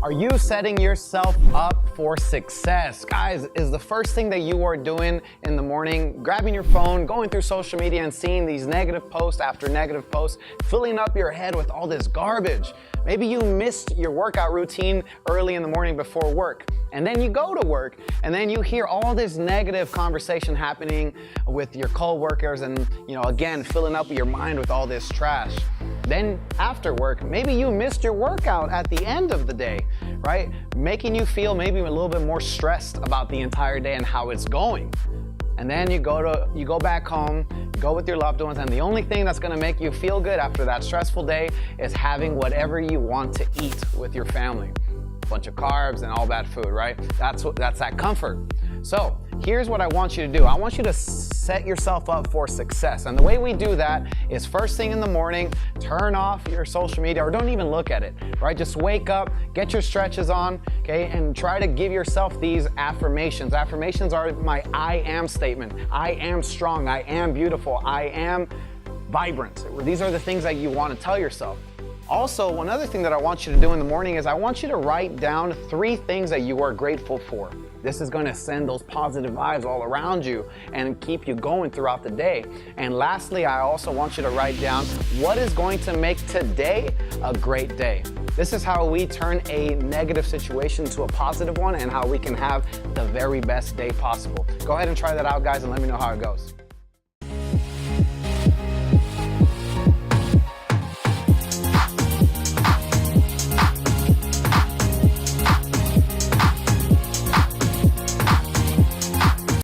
Are you setting yourself up for success? Guys, is the first thing that you are doing in the morning grabbing your phone, going through social media and seeing these negative posts after negative posts, filling up your head with all this garbage? Maybe you missed your workout routine early in the morning before work, and then you go to work, and then you hear all this negative conversation happening with your coworkers and, again, filling up your mind with all this trash. Then after work, maybe you missed your workout at the end of the day, right? Making you feel maybe a little bit more stressed about the entire day and how it's going. And then you go back home, you go with your loved ones, and the only thing that's gonna make you feel good after that stressful day is having whatever you want to eat with your family. A bunch of carbs and all that food, right? That's that comfort. So here's what I want you to do. I want you to set yourself up for success. And the way we do that is first thing in the morning, turn off your social media or don't even look at it, right? Just wake up, get your stretches on, okay? And try to give yourself these affirmations. Affirmations are my I am statement. I am strong, I am beautiful, I am vibrant. These are the things that you want to tell yourself. Also, one other thing that I want you to do in the morning is I want you to write down 3 things that you are grateful for. This is going to send those positive vibes all around you and keep you going throughout the day. And lastly, I also want you to write down what is going to make today a great day. This is how we turn a negative situation to a positive one and how we can have the very best day possible. Go ahead and try that out, guys, and let me know how it goes.